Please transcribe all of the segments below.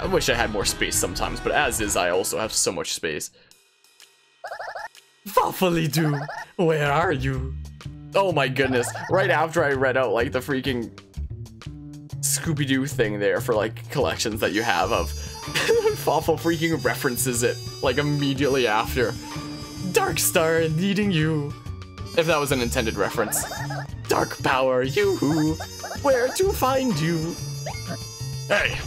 I wish I had more space sometimes, but as is, I also have so much space. Waffly-doo, where are you? Oh my goodness. Right after I read out, like, the freaking Scooby-Doo thing there for, like, collections that you have of Fawful freaking references it, like, immediately after. Dark Star needing you. If that was an intended reference. Dark Power, yoo-hoo, where to find you? Hey!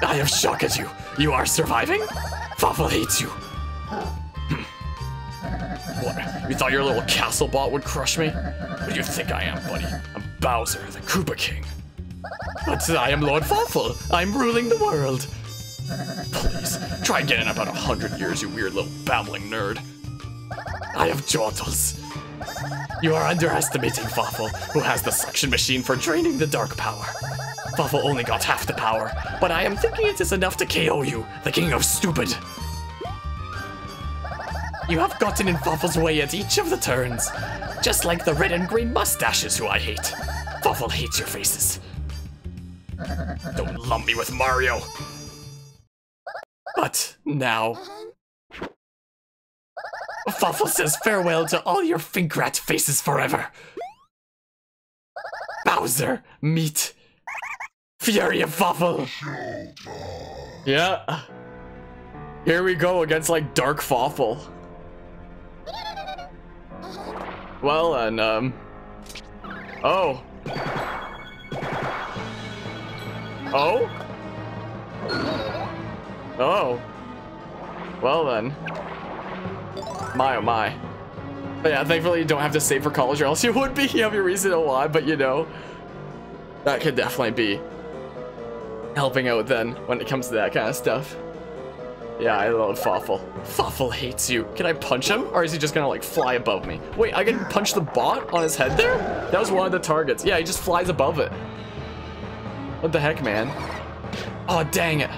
I have shock at you. You are surviving? Fawful hates you. What? You thought your little castle bot would crush me? What do you think I am, buddy? I'm Bowser, the Koopa King. But I am Lord Fawful. I'm ruling the world. Please, try again in about 100 years, you weird little babbling nerd. I have Jawtles. You are underestimating Fawful, who has the suction machine for draining the dark power. Fawful only got half the power, but I am thinking it is enough to KO you, the king of stupid. You have gotten in Fawful's way at each of the turns, just like the red and green mustaches who I hate. Fawful hates your faces. Don't lump me with Mario. But now, Fawful says farewell to all your Finkrat faces forever. Bowser, meet Fury of Fawful. Yeah. Here we go against, like, Dark Fawful. Well, and, oh. Oh? Oh. Well then. My oh my. But yeah, thankfully you don't have to save for college or else you would be. You have your reason to why, but you know. That could definitely be helping out then when it comes to that kind of stuff. Yeah, I love Fawful. Fawful hates you. Can I punch him? Or is he just gonna, like, fly above me? Wait, I can punch the bot on his head there? That was one of the targets. Yeah, he just flies above it. What the heck, man? Oh, dang it.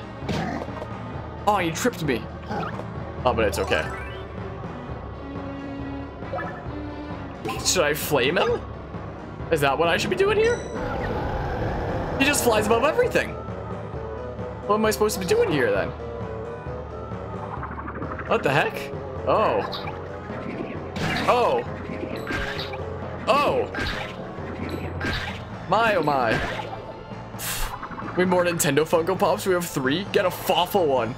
Oh, he tripped me. Oh, but it's okay. Should I flame him? Is that what I should be doing here? He just flies above everything. What am I supposed to be doing here, then? What the heck? Oh. Oh. Oh. My, oh my. We have more Nintendo Funko Pops? We have 3? Get a Fawful one.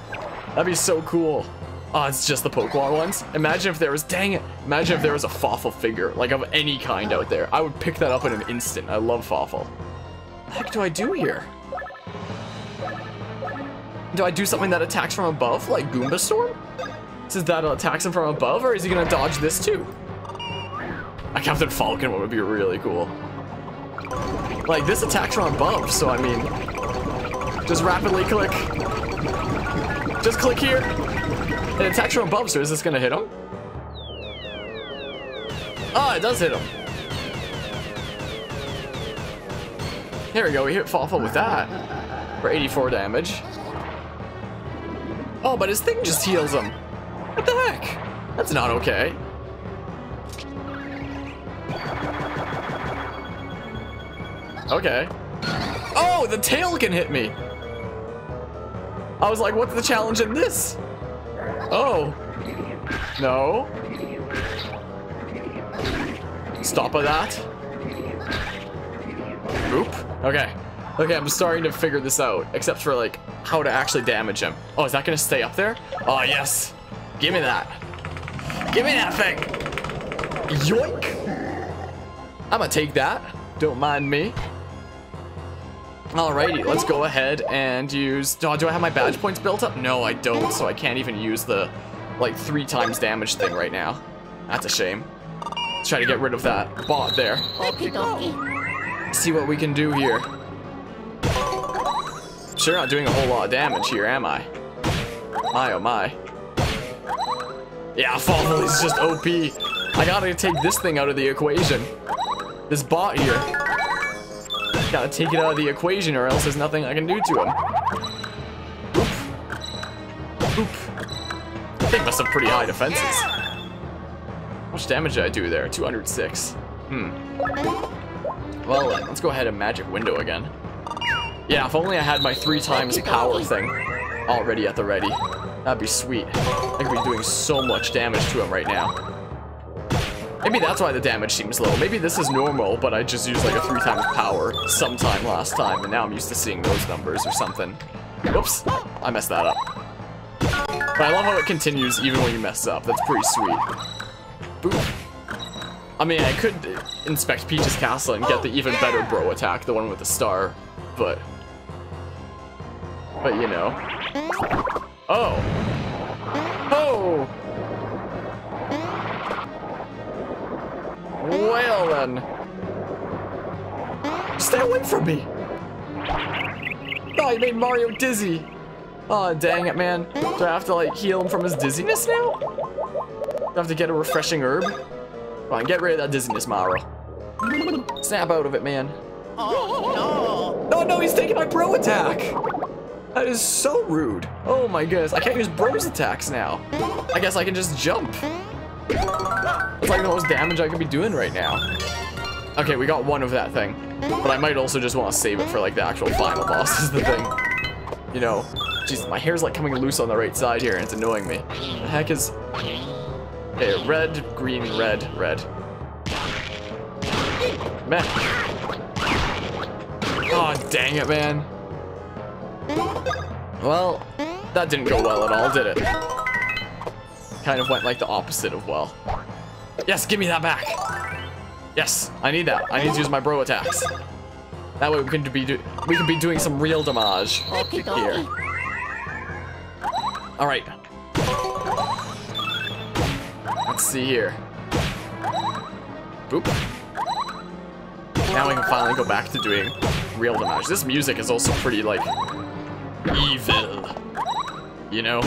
That'd be so cool. Oh, it's just the Pokemon ones? Imagine if there was, dang it. Imagine if there was a Fawful figure, like of any kind out there. I would pick that up in an instant. I love Fawful. What the heck do I do here? Do I do something that attacks from above, like Goomba Storm? Is that attacks him from above, or is he gonna dodge this too? A Captain Falcon one would be really cool. Like, this attacks from above, so I mean, just rapidly click. Just click here. It attacks from above, so is this gonna hit him? Oh, it does hit him. There we go, we hit Fawful with that for 84 damage. Oh, but his thing just heals him. What the heck? That's not okay. Okay. Oh, the tail can hit me. I was like, what's the challenge in this? Oh. No. Stop at that. Oop. Okay. Okay, I'm starting to figure this out. Except for, like, how to actually damage him. Oh, is that gonna stay up there? Oh, yes. Give me that. Give me that thing. Yoink. I'm gonna take that. Don't mind me. Alrighty, let's go ahead and use... Oh, do I have my badge points built up? No, I don't, so I can't even use the, like, 3 times damage thing right now. That's a shame. Let's try to get rid of that bot there. See what we can do here. Sure not doing a whole lot of damage here, am I? My, oh my. Yeah, Fawful is just OP. I gotta take this thing out of the equation. This bot here. Gotta take it out of the equation or else there's nothing I can do to him. Oop. Oop. They must have pretty high defenses. How much damage did I do there? 206. Well, let's go ahead and magic window again. Yeah, if only I had my 3 times power thing already at the ready. That'd be sweet. I could be doing so much damage to him right now. Maybe that's why the damage seems low. Maybe this is normal, but I just used like a 3 times power sometime last time, and now I'm used to seeing those numbers or something. Whoops, I messed that up. But I love how it continues even when you mess up. That's pretty sweet. Boom. I mean, I could inspect Peach's castle and get the even better bro attack, the one with the star, but you know. Oh. Oh. Well then. Stay away from me. Oh, you made Mario dizzy. Oh, dang it, man. Do I have to like heal him from his dizziness now? Do I have to get a refreshing herb? Come on, get rid of that dizziness, Mario. Snap out of it, man. Oh, no. Oh, no, he's taking my bro attack. That is so rude. Oh, my goodness. I can't use bro's attacks now. I guess I can just jump. It's like the most damage I could be doing right now. Okay, we got one of that thing. But I might also just want to save it for, like, the actual final boss is the thing. You know, jeez, my hair's, like, coming loose on the right side here, and it's annoying me. The heck is... Okay, red, green, red, red. Man. Oh, dang it, man. Well, that didn't go well at all, did it? Kind of went like the opposite of well. Yes, give me that back. Yes, I need that. I need to use my bro attacks. That way we can be doing some real damage here. All right. Let's see here. Boop. Now we can finally go back to doing real damage. This music is also pretty like evil. You know?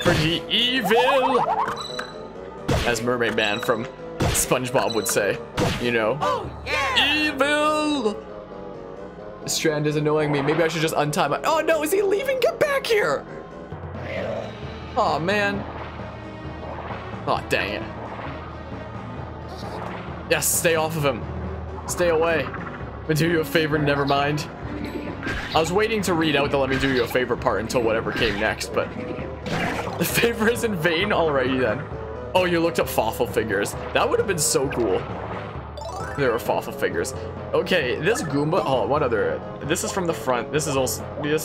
Pretty evil! As Mermaid Man from SpongeBob would say, you know? Oh, yeah. Evil! Strand is annoying me. Maybe I should just untie my... Oh no, is he leaving? Get back here! Oh man. Oh, dang it. Yes, stay off of him. Stay away. Let me do you a favor, never mind. I was waiting to read out the let me do you a favor part until whatever came next, but... The favor is in vain? Alrighty then. Oh, you looked up fossil figures. That would have been so cool. There are fossil figures. Okay, this Goomba... Oh, what other... This is from the front. This is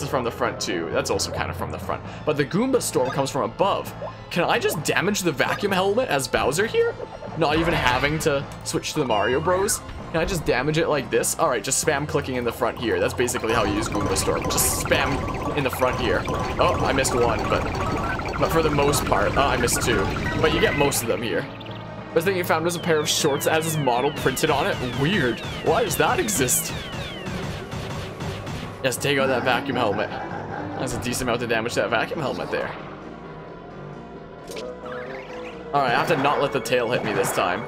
from the front too. That's also kind of from the front. But the Goomba storm comes from above. Can I just damage the vacuum helmet as Bowser here? Not even having to switch to the Mario Bros? Can I just damage it like this? Alright, just spam clicking in the front here. That's basically how you use Goomba Storm. Just spam in the front here. Oh, I missed one, but for the most part, I missed 2. But you get most of them here. Best thing you found was a pair of shorts that has this model printed on it. Weird. Why does that exist? Yes, take out that vacuum helmet. That's a decent amount of damage to that vacuum helmet there. Alright, I have to not let the tail hit me this time.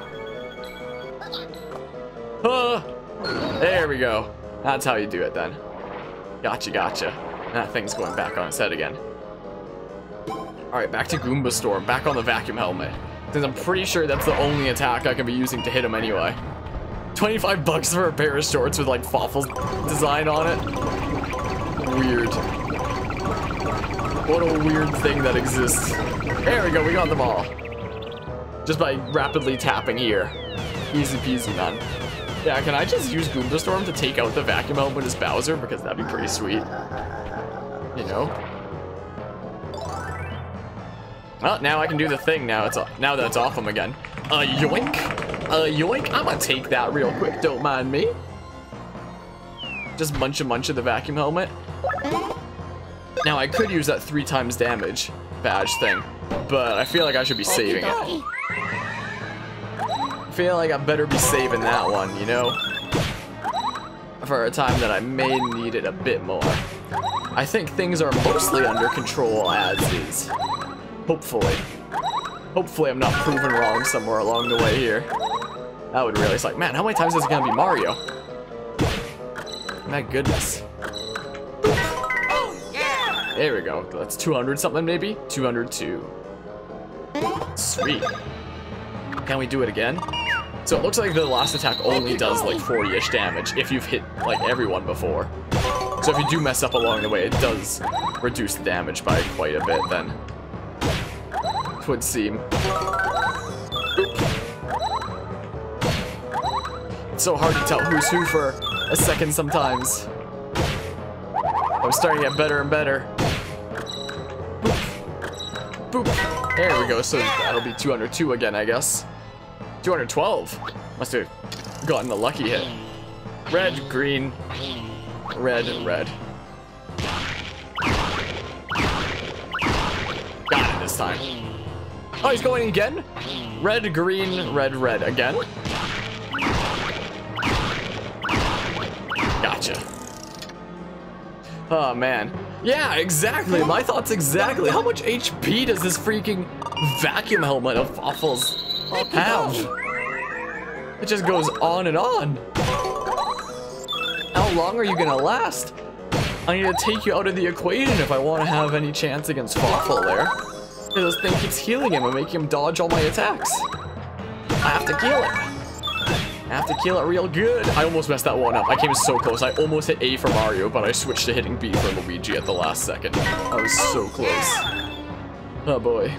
There we go. That's how you do it then. Gotcha, gotcha. That thing's going back on its head again. Alright, back to Goomba Storm. Back on the vacuum helmet. Since I'm pretty sure that's the only attack I can be using to hit him anyway. 25 bucks for a pair of shorts with like Fawful's design on it. Weird. What a weird thing that exists. There we go, we got them all. Just by rapidly tapping here. Easy peasy, man. Yeah, can I just use Goomba Storm to take out the vacuum helmet as Bowser? Because that'd be pretty sweet. You know? Well, now I can do the thing now. Now that it's off him again. Yoink. Yoink. I'm gonna take that real quick. Don't mind me. Just munch of the vacuum helmet. Now, I could use that 3 times damage badge thing, but I feel like I should be saving it. I feel like I better be saving that one, you know? For a time that I may need it a bit more. I think things are mostly under control as is. Hopefully. Hopefully I'm not proven wrong somewhere along the way here. That would really suck. Man, how many times is it gonna be Mario? My goodness. Oh, yeah! There we go. That's 200 something maybe? 202. Sweet. Can we do it again? So it looks like the last attack only does like 40-ish damage if you've hit like everyone before. So if you do mess up along the way, it does reduce the damage by quite a bit then. It would seem. It's so hard to tell who's who for a second sometimes. I'm starting to get better and better. Boop. Boop. There we go, so that'll be 202 again, I guess. 212. Must have gotten a lucky hit. Red, green, red, red. Got it this time. Oh, he's going again? Red, green, red, red again? Gotcha. Oh, man. Yeah, exactly. My thoughts exactly. How much HP does this freaking vacuum helmet of Waffles have? It just goes on and on. How long are you gonna last? I need to take you out of the equation if I want to have any chance against Waffle there. This thing keeps healing him and making him dodge all my attacks. I have to kill it. I have to kill it real good. I almost messed that one up. I came so close. I almost hit A for Mario, but I switched to hitting B for Luigi at the last second. I was so close. Oh boy.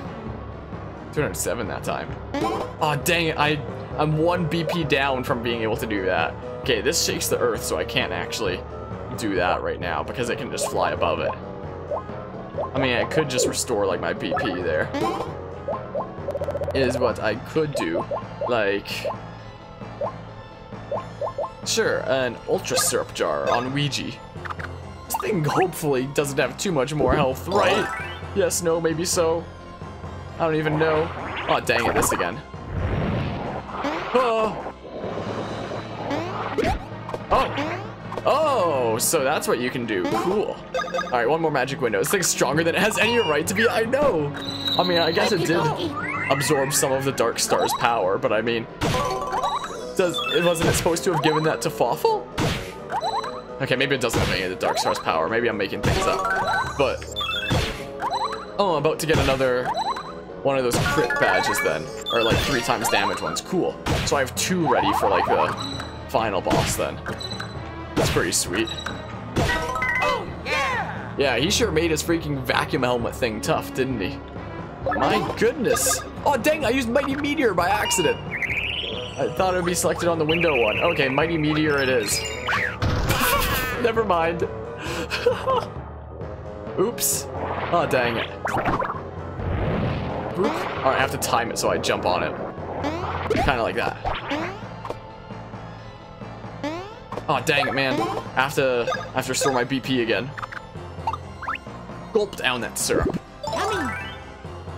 207 that time. Oh dang it. I'm 1 BP down from being able to do that. Okay, this shakes the earth, so I can't actually do that right now because it can just fly above it. I mean, I could just restore like my BP there. Is what I could do. Like, sure, an ultra syrup jar on Luigi. This thing hopefully doesn't have too much more health, right? Yes, no, maybe so. I don't even know. Oh, dang it, this again. Oh. Oh. Oh, so that's what you can do. Cool. All right, one more magic window. This thing's stronger than it has any right to be. I know. I mean, I guess it did absorb some of the Dark Star's power, but I mean, wasn't it supposed to have given that to Fawful? Okay, maybe it doesn't have any of the Dark Star's power. Maybe I'm making things up. But oh, I'm about to get another one of those crit badges then, or like 3 times damage ones. Cool. So I have 2 ready for like the final boss then. That's pretty sweet. Oh, yeah! Yeah, he sure made his freaking vacuum helmet thing tough, didn't he? My goodness. Oh, dang, I used Mighty Meteor by accident. I thought it would be selected on the window one. Okay, Mighty Meteor it is. Never mind. Oops. Oh, dang it. Boop. All right, I have to time it so I jump on it. Kind of like that. Oh, dang it, man. I have to restore my BP again. Gulp down that syrup.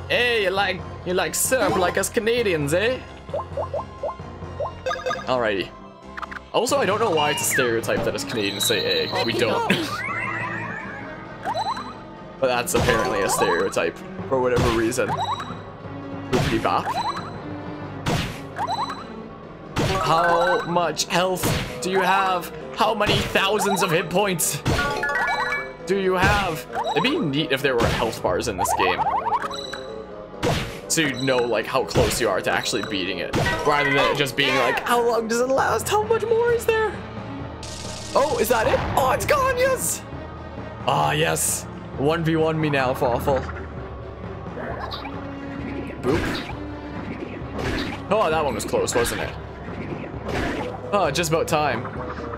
Hey, you like syrup like us Canadians, eh? Alrighty. Also, I don't know why it's a stereotype that us Canadians say egg. We don't. But that's apparently a stereotype for whatever reason. Boopity bop. How much health do you have? How many thousands of hit points do you have? It'd be neat if there were health bars in this game, so you'd know like how close you are to actually beating it, rather than it just being like, how long does it last? How much more is there? Oh, is that it? Oh, it's gone, yes! Ah, yes. 1v1 me now, Fawful. Boop. Oh, that one was close, wasn't it? Oh, just about time.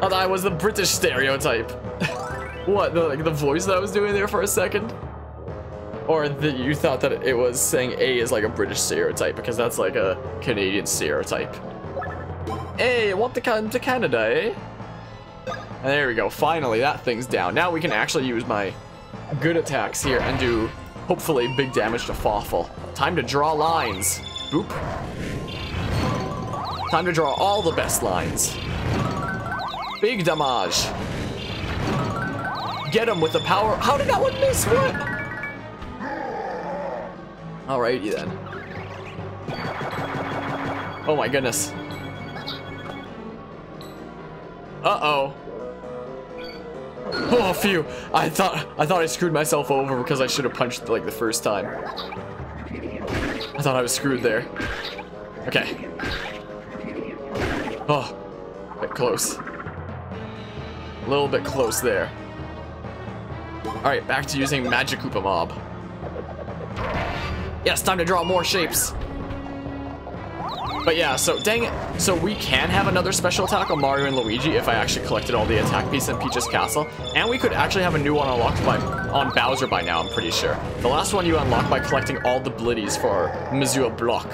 Oh, that was the British stereotype. What, the voice that I was doing there for a second? Or that you thought that it was saying A is like a British stereotype, because that's like a Canadian stereotype. Hey, want to come to Canada, eh? And there we go, finally that thing's down. Now we can actually use my good attacks here and do, hopefully, big damage to Fawful. Time to draw lines. Boop. Time to draw all the best lines. Big damage. Get him with the power. How did that one miss? What? Alrighty then. Oh my goodness. Uh-oh. Oh, phew. I thought I screwed myself over because I should have punched like the first time. I thought I was screwed there. Okay. Oh, a bit close. A little bit close there. Alright, back to using Magic Koopa Mob. Yes, time to draw more shapes. But yeah, so dang it. So we can have another special attack on Mario and Luigi if I actually collected all the attack pieces in Peach's Castle. And we could actually have a new one unlocked on Bowser by now, I'm pretty sure. The last one you unlock by collecting all the blitties for Missoula Block.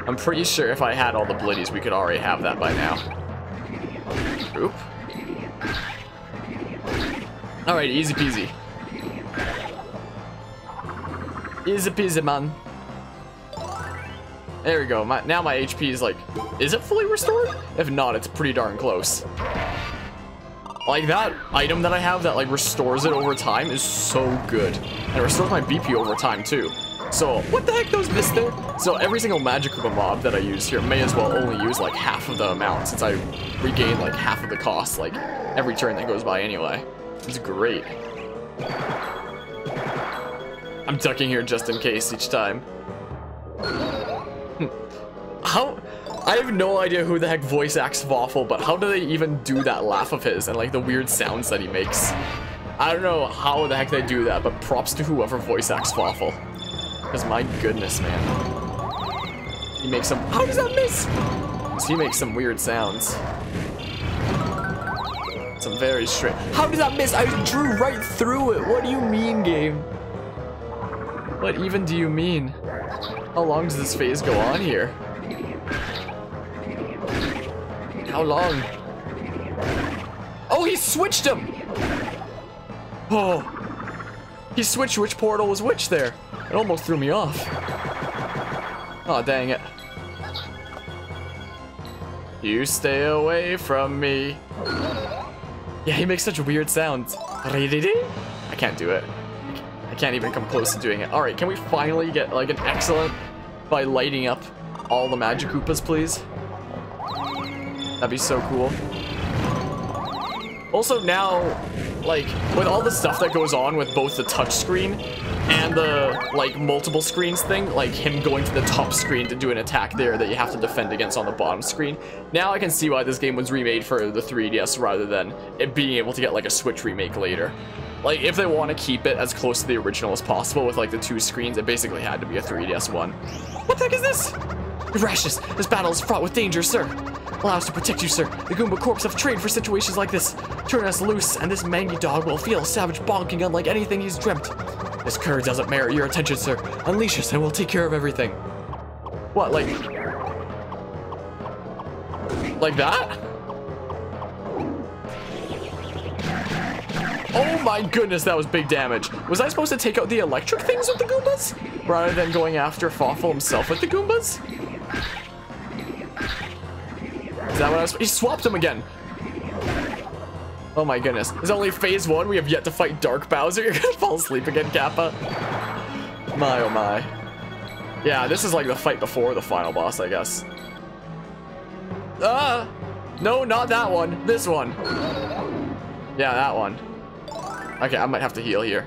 I'm pretty sure if I had all the blitties, we could already have that by now. Oop. Alright, easy peasy. Easy peasy, man. There we go. Now my HP is like... Is it fully restored? If not, it's pretty darn close. Like, that item that I have that, like, restores it over time is so good. And it restores my BP over time, too. So, what the heck those missed there? So, every single Magic Koopa mob that I use here may as well only use, like, half of the amount, since I regain, like, half of the cost, like, every turn that goes by anyway. It's great. I'm ducking here just in case each time. How? I have no idea who the heck voice acts Waffle, but how do they even do that laugh of his and like the weird sounds that he makes? I don't know how the heck they do that, but props to whoever voice acts Waffle. Because my goodness, man. He makes some... How does that miss? Because he makes some weird sounds. Some very straight... How did that miss? I drew right through it. What do you mean, game? What even do you mean? How long does this phase go on here? How long? Oh, he switched him! Oh. He switched which portal was which there. It almost threw me off. Oh, dang it. You stay away from me. Yeah, he makes such weird sounds. I can't do it. I can't even come close to doing it. Alright, can we finally get like an excellent by lighting up all the Magic Koopas, please? That'd be so cool. Also now, like, with all the stuff that goes on with both the touch screen and the, like, multiple screens thing, like him going to the top screen to do an attack there that you have to defend against on the bottom screen, now I can see why this game was remade for the 3DS rather than it being able to get, like, a Switch remake later. Like, if they want to keep it as close to the original as possible with, like, the two screens, it basically had to be a 3DS one. What the heck is this? Your rashness. This battle is fraught with danger, sir. Allow us to protect you, sir. The Goomba Corps have trained for situations like this. Turn us loose, and this mangy dog will feel a savage bonking unlike anything he's dreamt. This cur doesn't merit your attention, sir. Unleash us, and we'll take care of everything. What, like... Like that? Oh my goodness, that was big damage. Was I supposed to take out the electric things with the Goombas? Rather than going after Fawful himself with the Goombas? Is that what I was... He swapped them again. Oh my goodness. It's only phase 1. We have yet to fight Dark Bowser. You're gonna fall asleep again, Kappa. My oh my. Yeah, this is like the fight before the final boss, I guess. No, not that one. This one. Yeah, that one. Okay, I might have to heal here.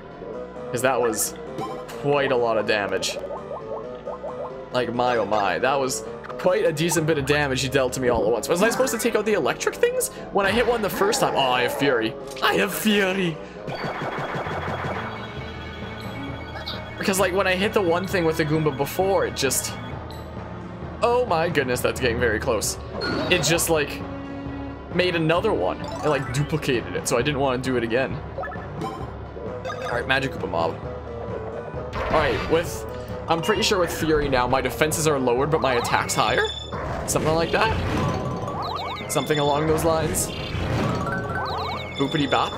Because that was quite a lot of damage. Like, my oh my. That was quite a decent bit of damage he dealt to me all at once. Was I supposed to take out the electric things? When I hit one the first time. Oh, I have fury. I have fury. Because, like, when I hit the one thing with the Goomba before, it just... Oh my goodness, that's getting very close. It just, like, made another one. It, like, duplicated it, so I didn't want to do it again. Alright, Magic Koopa Mob. Alright, with... I'm pretty sure with Fury now, my defenses are lowered, but my attack's higher? Something like that? Something along those lines? Boopity bop.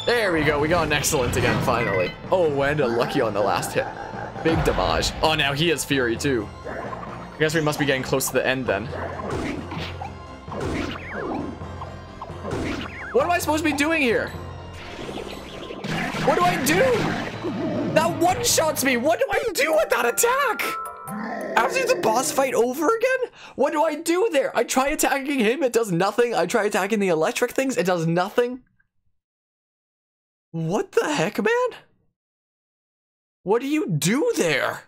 There we go, we got an excellent again, finally. Oh, and a lucky on the last hit. Big damage. Oh, now he has Fury, too. I guess we must be getting close to the end, then. What am I supposed to be doing here? What do I do? That one-shots me. What do I do with that attack? After the boss fight over again? What do I do there? I try attacking him, it does nothing. I try attacking the electric things, it does nothing. What the heck, man? What do you do there?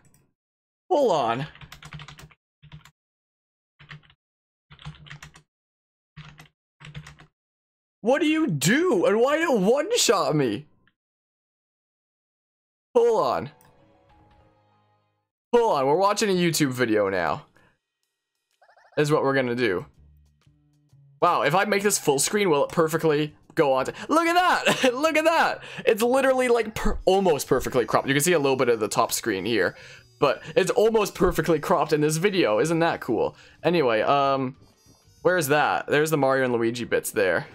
Hold on. What do you do? And why did it one-shot me? Hold on. Hold on, we're watching a YouTube video now. Is what we're gonna do. Wow, if I make this full screen, will it perfectly go on to... Look at that! Look at that! It's literally like almost perfectly cropped. You can see a little bit of the top screen here. But it's almost perfectly cropped in this video. Isn't that cool? Anyway, where's that? There's the Mario and Luigi bits there.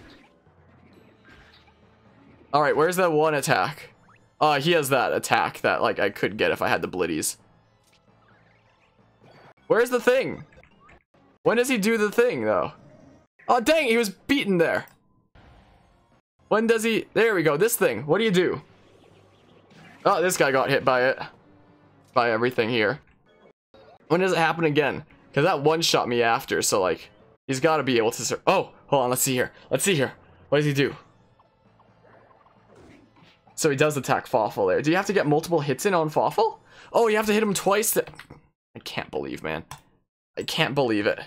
Alright, where's that one attack? He has that attack that, like, I could get if I had the blitties. Where's the thing? When does he do the thing, though? Oh, dang, he was beaten there. When does he... There we go, this thing. What do you do? Oh, this guy got hit by it. By everything here. When does it happen again? Because that one-shot me after, so, like, he's got to be able to... Oh, hold on, let's see here. Let's see here. What does he do? So he does attack Fawful there. Do you have to get multiple hits in on Fawful? Oh, you have to hit him twice. I can't believe, man. I can't believe it.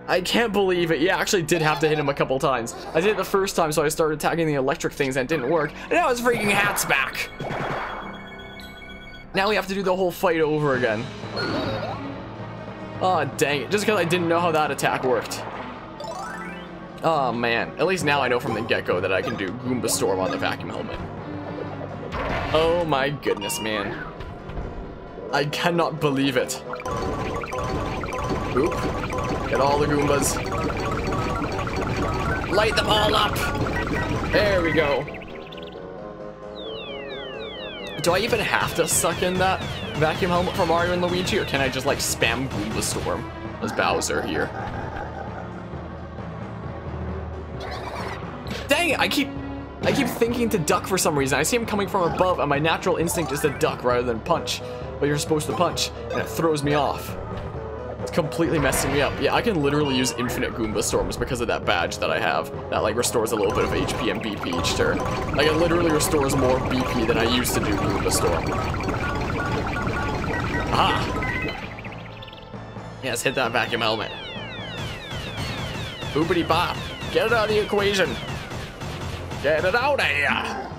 I can't believe it. Yeah, I actually did have to hit him a couple times. I did it the first time, so I started attacking the electric things and it didn't work. And now his freaking hat's back. Now we have to do the whole fight over again. Oh, dang it. Just because I didn't know how that attack worked. Oh, man. At least now I know from the get-go that I can do Goomba Storm on the vacuum helmet. Oh my goodness, man. I cannot believe it. Oop. Get all the Goombas. Light them all up. There we go. Do I even have to suck in that vacuum helmet for Mario and Luigi, or can I just like spam Goomba Storm as Bowser here? Dang it, I keep thinking to duck for some reason. I see him coming from above and my natural instinct is to duck rather than punch. But you're supposed to punch and it throws me off. It's completely messing me up. Yeah, I can literally use infinite Goomba Storms because of that badge that I have. That like restores a little bit of HP and BP each turn. Like it literally restores more BP than I used to do Goomba Storm. Aha! Yes, hit that vacuum helmet. Boopity bop. Get it out of the equation. Get it out of here!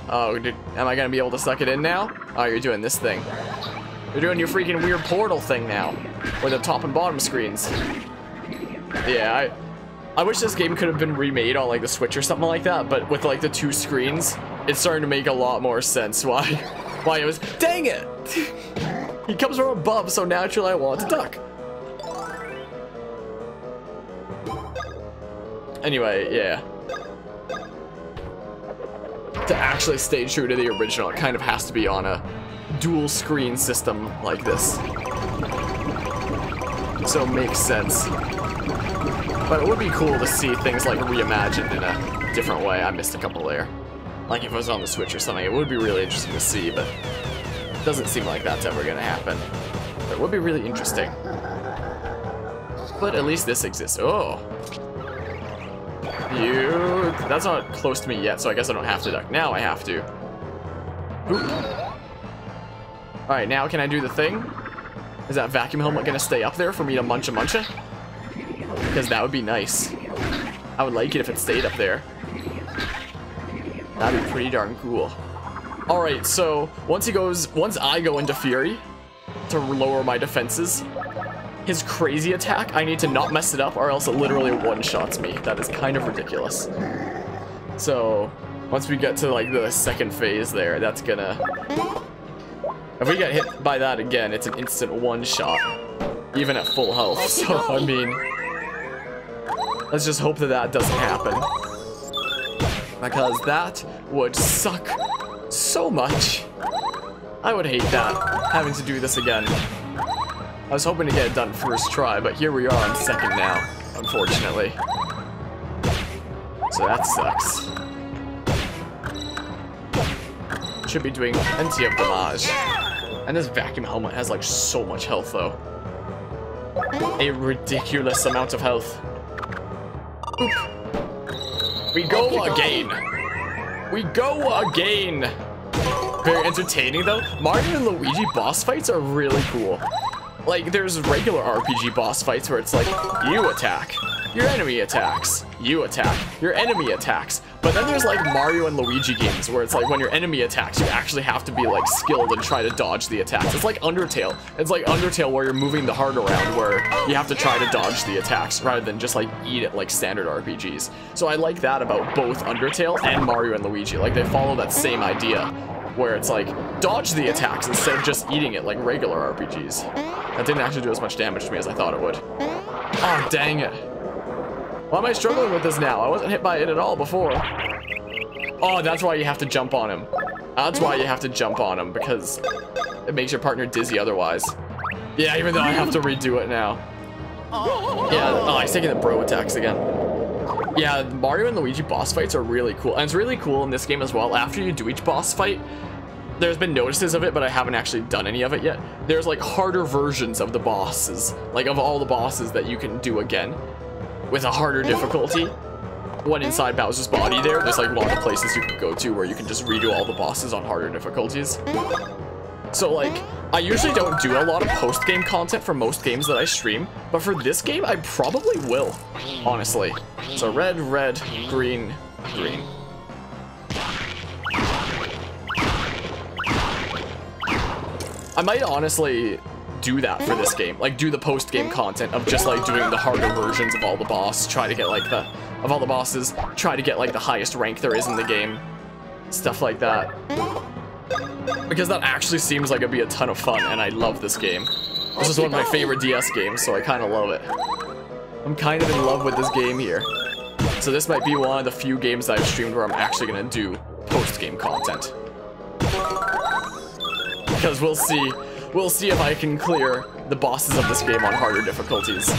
Oh, am I gonna be able to suck it in now? Oh, you're doing this thing. You're doing your freaking weird portal thing now. With the top and bottom screens. Yeah, I wish this game could have been remade on like the Switch or something like that, but with like the two screens, it's starting to make a lot more sense why it was... Dang it! He comes from above, so naturally I want to duck. Anyway, yeah. To actually stay true to the original, it kind of has to be on a dual screen system like this. So it makes sense. But it would be cool to see things like reimagined in a different way. I missed a couple there. Like if it was on the Switch or something, it would be really interesting to see, but it doesn't seem like that's ever gonna happen. But it would be really interesting. But at least this exists. Oh. That's not close to me yet, so I guess I don't have to duck. Now I have to. Boop. Alright, now can I do the thing? Is that vacuum helmet gonna stay up there for me to munch it? Because that would be nice. I would like it if it stayed up there. That'd be pretty darn cool. Alright, so once I go into Fury to lower my defenses, his crazy attack, I need to not mess it up or else it literally one-shots me. That is kind of ridiculous. So, once we get to like the second phase there, that's gonna... If we get hit by that again, it's an instant one-shot. Even at full health, so I mean... Let's just hope that that doesn't happen. Because that would suck so much. I would hate that, having to do this again. I was hoping to get it done first try, but here we are on second now, unfortunately. So that sucks. Should be doing plenty of damage. And this vacuum helmet has like so much health though. A ridiculous amount of health. Oop. We go again. We go again. Very entertaining though. Mario and Luigi boss fights are really cool. Like, there's regular RPG boss fights where it's like, you attack. your enemy attacks. You attack, your enemy attacks. But then there's like Mario and Luigi games where it's like when your enemy attacks, you actually have to be like skilled and try to dodge the attacks. It's like Undertale. It's like Undertale where you're moving the heart around where you have to try to dodge the attacks rather than just like eat it like standard RPGs. So I like that about both Undertale and Mario and Luigi. Like they follow that same idea where it's like dodge the attacks instead of just eating it like regular RPGs. That didn't actually do as much damage to me as I thought it would. Oh, dang it. Why am I struggling with this now? I wasn't hit by it at all before. Oh, that's why you have to jump on him. That's why you have to jump on him, because it makes your partner dizzy otherwise. Yeah, even though I have to redo it now. Yeah, oh, he's taking the bro attacks again. Yeah, Mario and Luigi boss fights are really cool. And it's really cool in this game as well. After you do each boss fight, there's been notices of it, but I haven't actually done any of it yet. There's like harder versions of the bosses, like of all the bosses that you can do again with a harder difficulty. One inside Bowser's body there's like one of the places you can go to where you can just redo all the bosses on harder difficulties. So like, I usually don't do a lot of post-game content for most games that I stream, but for this game, I probably will, honestly. So red, red, green, green. I might honestly do that for this game, like do the post-game content of just like doing the harder versions of all the bosses, try to get like the highest rank there is in the game, stuff like that. Because that actually seems like it'd be a ton of fun, and I love this game. This is one of my favorite DS games, so I kind of love it. I'm kind of in love with this game here. So this might be one of the few games that I've streamed where I'm actually gonna do post-game content. Because we'll see if I can clear the bosses of this game on harder difficulties.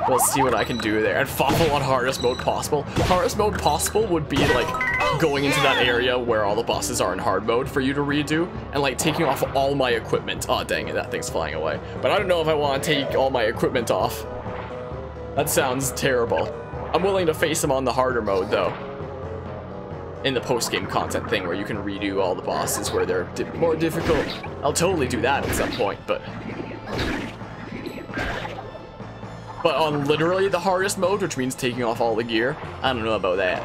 We'll see what I can do there. And Fawful on hardest mode possible. Hardest mode possible would be like going into that area where all the bosses are in hard mode for you to redo and like taking off all my equipment. Oh dang it, that thing's flying away. But I don't know if I want to take all my equipment off. That sounds terrible. I'm willing to face him on the harder mode though. In the post-game content thing where you can redo all the bosses where they're more difficult. I'll totally do that at some point, but on literally the hardest mode, which means taking off all the gear, I don't know about that.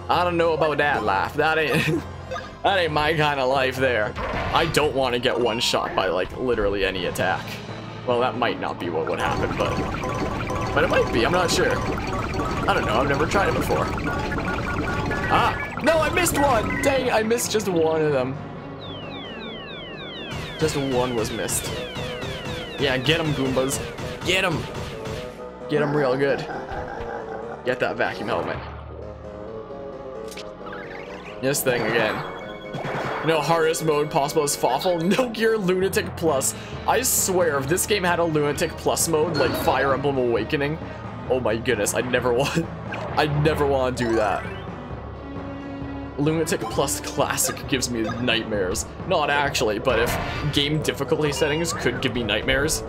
I don't know about that life. That ain't my kind of life there. I don't want to get one shot by like literally any attack. Well, that might not be what would happen, but it might be. I'm not sure. I don't know. I've never tried it before. Ah, no, I missed one. Dang, I missed just one of them. Just one was missed. Yeah, get him, Goombas. Get him. Get him real good. Get that vacuum helmet. This thing again. No hardest mode possible is Fawful. No Gear Lunatic Plus. I swear, if this game had a Lunatic Plus mode like Fire Emblem Awakening, oh my goodness, I'd never want to do that. Lunatic Plus Classic gives me nightmares. Not actually, but if game difficulty settings could give me nightmares,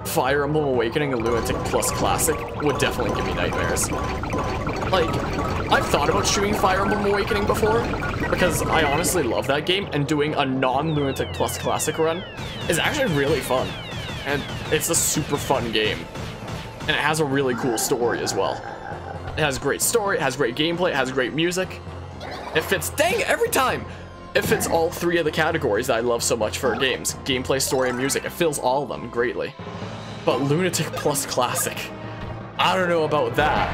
Fire Emblem Awakening and Lunatic Plus Classic would definitely give me nightmares. Like, I've thought about streaming Fire Emblem Awakening before, because I honestly love that game, and doing a non-Lunatic Plus Classic run is actually really fun. And it's a super fun game. And it has a really cool story as well. It has great story, it has great gameplay, it has great music. It fits, dang, every time! It fits all three of the categories that I love so much for games. Gameplay, story, and music. It fills all of them greatly. But Lunatic Plus Classic, I don't know about that.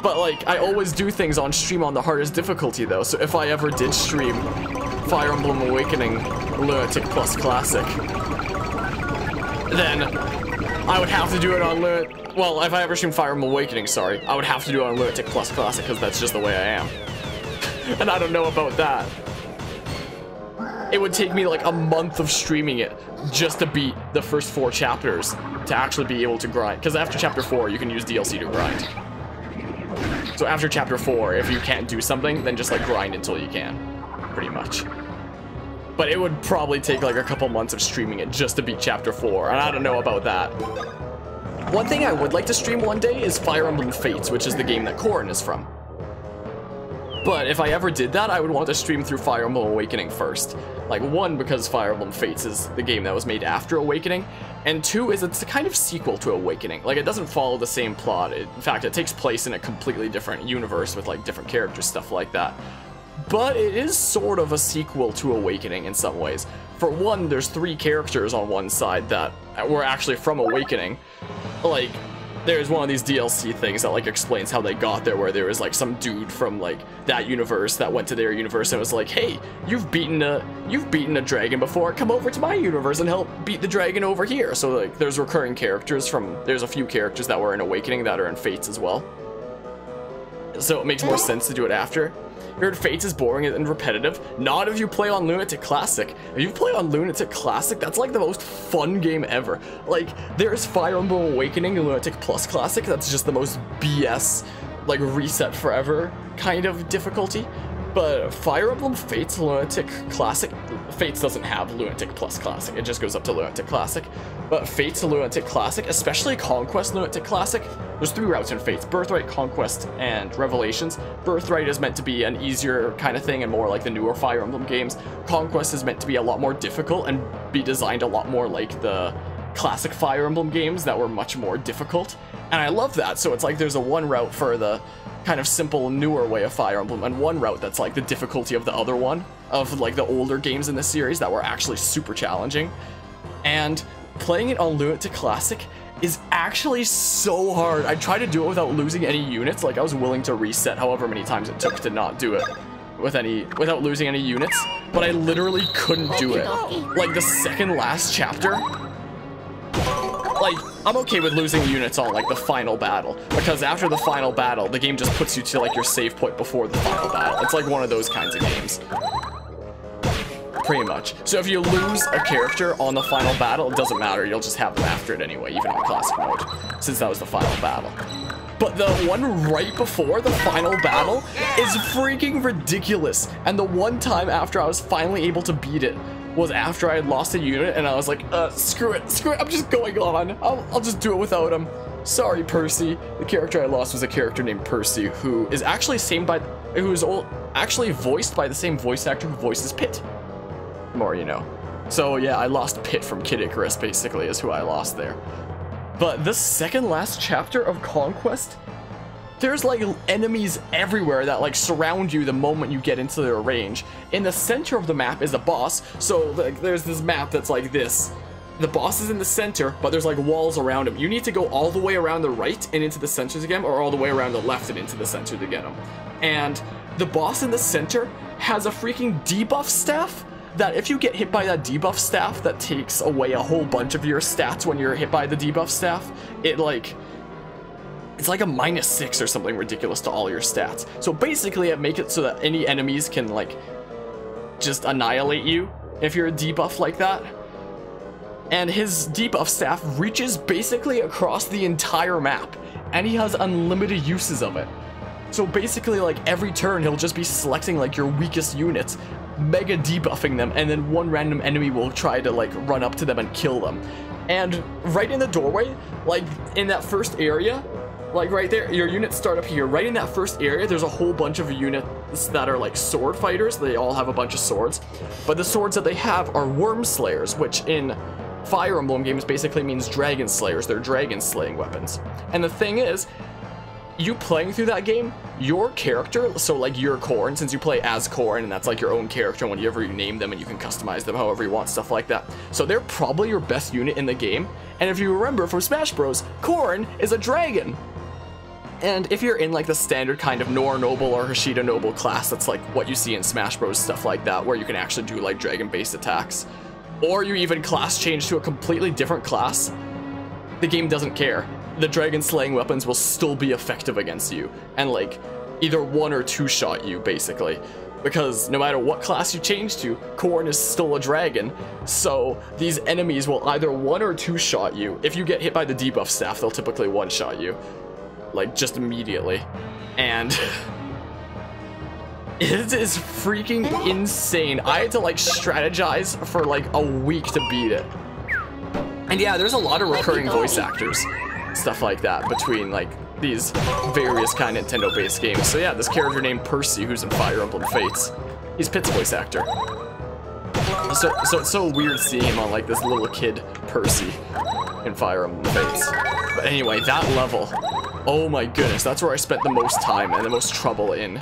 But like, I always do things on stream on the hardest difficulty though, so if I ever did stream Fire Emblem Awakening Lunatic Plus Classic, then I would have to do it on well, if I ever stream Fire Emblem Awakening, sorry, I would have to do it on Lunatic Plus Classic, because that's just the way I am. And I don't know about that. It would take me like a month of streaming it just to beat the first 4 chapters to actually be able to grind. Because after chapter 4, you can use DLC to grind. So after chapter 4, if you can't do something, then just like grind until you can, pretty much. But it would probably take like a couple months of streaming it just to beat chapter 4, and I don't know about that. One thing I would like to stream one day is Fire Emblem Fates, which is the game that Corrin is from. But if I ever did that, I would want to stream through Fire Emblem Awakening first. Like, one, because Fire Emblem Fates is the game that was made after Awakening, and two, is it's a kind of sequel to Awakening. Like, it doesn't follow the same plot. In fact, it takes place in a completely different universe with, like, different characters, stuff like that. But it is sort of a sequel to Awakening in some ways. For one, there's 3 characters on one side that were actually from Awakening. Like, there's one of these DLC things that, like, explains how they got there, where there was, like, some dude from, like, that universe that went to their universe and was like, hey, you've beaten a dragon before, come over to my universe and help beat the dragon over here. So, like, there's recurring characters there's a few characters that were in Awakening that are in Fates as well. So it makes more sense to do it after. You heard Fates is boring and repetitive. Not if you play on Lunatic Classic. If you play on Lunatic Classic, that's like the most fun game ever. Like, there's Fire Emblem Awakening and Lunatic Plus Classic. That's just the most BS, like, reset forever kind of difficulty. But Fire Emblem Fates Lunatic Classic, Fates doesn't have Lunatic Plus Classic, it just goes up to Lunatic Classic. But Fates Lunatic Classic, especially Conquest Lunatic Classic, there's 3 routes in Fates: Birthright, Conquest, and Revelations. Birthright is meant to be an easier kind of thing and more like the newer Fire Emblem games. Conquest is meant to be a lot more difficult and be designed a lot more like the classic Fire Emblem games that were much more difficult. And I love that, so it's like there's a one route for the kind of simple, newer way of Fire Emblem, and one route that's like the difficulty of the other one, of like the older games in the series that were actually super challenging. And playing it on Lunatic Classic is actually so hard. I tried to do it without losing any units. Like, I was willing to reset however many times it took to not do it without losing any units, but I literally couldn't do it. Like, the second last chapter, like, I'm okay with losing units on, like, the final battle, because after the final battle, the game just puts you to, like, your save point before the final battle. It's like one of those kinds of games. Pretty much. So if you lose a character on the final battle, it doesn't matter, you'll just have them after it anyway, even on classic mode, since that was the final battle. But the one right before the final battle is freaking ridiculous. And the one time after I was finally able to beat it was after I had lost a unit, and I was like, screw it, I'm just going on. I'll just do it without him. Sorry, Percy. The character I lost was a character named Percy, who is actually actually voiced by the same voice actor who voices Pit. More you know. So yeah, I lost Pit from Kid Icarus, basically, is who I lost there. But the second last chapter of Conquest, there's like enemies everywhere that like surround you the moment you get into their range. In the center of the map is a boss, so like, there's this map that's like this. The boss is in the center, but there's like walls around him. You need to go all the way around the right and into the center to get him, or all the way around the left and into the center to get him. And the boss in the center has a freaking debuff staff that if you get hit by that debuff staff that takes away a whole bunch of your stats when you're hit by the debuff staff, it's like a -6 or something ridiculous to all your stats. So basically it makes it so that any enemies can like just annihilate you if you're a debuff like that. And his debuff staff reaches basically across the entire map, and he has unlimited uses of it. So basically, like, every turn he'll just be selecting like your weakest units, mega debuffing them, and then one random enemy will try to like run up to them and kill them. And right in the doorway, like in that first area, like right there, your units start up here. Right in that first area, there's a whole bunch of units that are like sword fighters. They all have a bunch of swords, but the swords that they have are worm slayers, which in Fire Emblem games basically means dragon slayers. They're dragon slaying weapons. And the thing is, you playing through that game, your character, so like your Corrin, since you play as Corrin, and that's like your own character whenever you name them, and you can customize them however you want, stuff like that. So they're probably your best unit in the game. And if you remember from Smash Bros, Corrin is a dragon. And if you're in like the standard kind of Nor Noble or Hashida Noble class, that's like what you see in Smash Bros, stuff like that, where you can actually do like dragon-based attacks, or you even class change to a completely different class, the game doesn't care. The dragon slaying weapons will still be effective against you, and like either 1 or 2 shot you basically, because no matter what class you change to, Corrin is still a dragon. So these enemies will either 1 or 2 shot you. If you get hit by the debuff staff, they'll typically 1 shot you, like just immediately. And it is freaking insane. I had to like strategize for like a week to beat it. And yeah, there's a lot of recurring voice actors, stuff like that, between like these various kind of Nintendo-based games. So yeah, this character named Percy, who's in Fire Emblem Fates, he's Pit's voice actor. So it's so weird seeing him on like this little kid Percy in Fire Emblem Fates. But anyway, that level, oh my goodness, that's where I spent the most time and the most trouble in